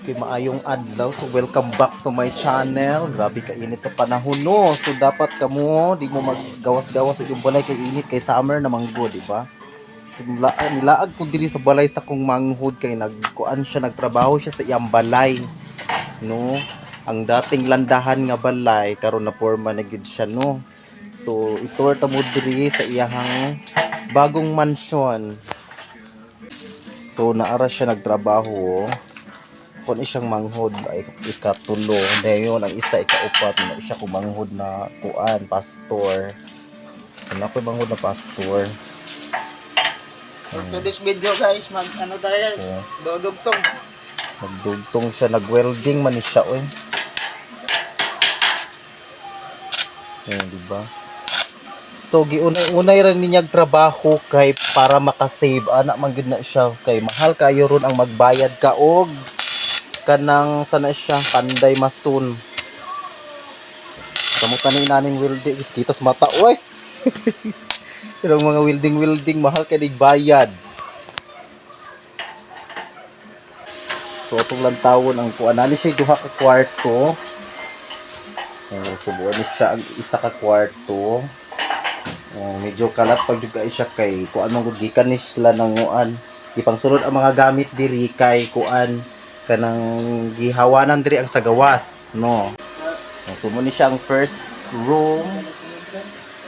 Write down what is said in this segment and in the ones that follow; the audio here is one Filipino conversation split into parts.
Okay, maayong adlaw. So, welcome back to my channel. Grabe ka init sa panahon, no? So, dapat kamo, di mo maggawas-gawas sa iyong balay kay init, kay summer na manggo, di ba? So, nilaag ko diri sa balay sa kong manghod kay nagkuan siya, nagtrabaho siya sa iyang balay, no? Ang dating landahan nga balay, karon na porma na gyud siya, no? So, itour ta mo diri sa iyang bagong mansyon. So, naara siya nagtrabaho, kung siyang manghod ay ikatulo, dayon ang isa ikaupat na siya kumanghod na kuan pastor. Ano ko manghod na pastor. For this video guys, ano tayo, dodugtong. Magdugtong siya, nag-welding man ni siya oy. Di ba? So giunay-unay ra niya trabaho kay para makasave ana man gid na siya kay mahal kayo ron ang magbayad ka og kanang sana siya panday masun. Kamo kaning naning welding kita sa mata oy. Pero mga welding mahal kay digbayad. So atong lantawon ang kuan ani siya duha ka kwarto. Subuan ni siya ang isa ka kwarto. Medyo kalat pag juga siya kay kuan man gud gikan ni sila nanguan. Ipangsulod ang mga gamit diri kay kuan kanang gihawanan diri ang sagawas, no. So mo ni siya ang first room.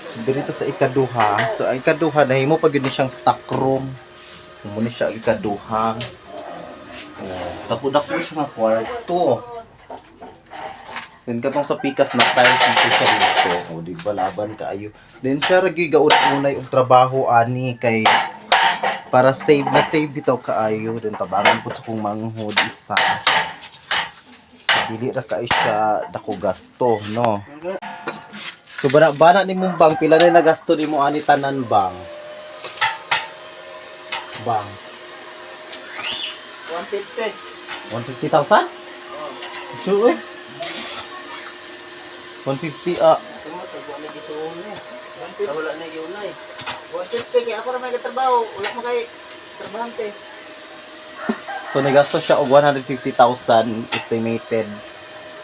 So dito sa ikaduha. So ang ikaduha nahimo pag yun ni siyang stock room. Mo ni siya ang ikaduha. Dako-dako siya nga kwarto. Then katong sa pikas na tiles dito siya dito. O di ba laban kaayo. Then siya ragi gaud-unay og trabaho ani kay para save na save bitaw kaayo. Then tabangan pud sa kong manghod isa. Dili ra kay siya dako gasto, no. So bana ni mong bang pila na nagasto nimo ani tanan bang? Bang. 150. 150,000? Sure eh. 150 Wala na gisuon eh. Wala na yunay. 150 kaya ako na may katrabaho. Wala mo kay trabahante. So nagasto siya og 150,000 estimated.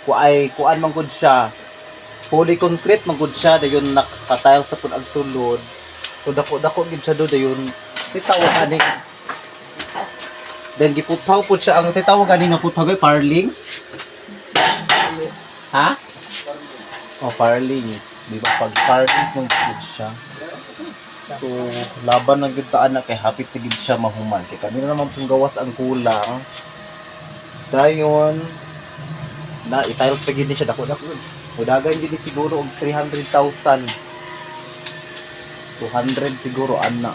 Kuan man gud siya. Fully concrete man gud siya dayon nakatile sa pud ag sulod. So dako gid siya do dayon. Si tawag ani. Then giputaw pud siya ang si tawag ani nga putaw kay parlings. Ha? Oh, parlings. Di ba pag parlings man gud siya. So, laban ng gintaan na kay hapit na gid siya mahuman. Kaya kanina naman pong gawas ang kulang. Dayon, na i-tiles pa gid ni siya. Dako. Udagan gid siguro og 300,000. 200 siguro, ana.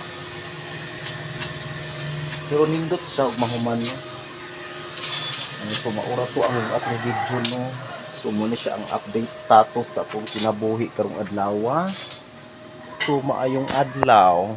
Pero nindot siya og mahuman. So, maura to ang atong video, no. So, muna siya ang update status sa atong kinabuhi karong adlaw. So, maayong adlaw.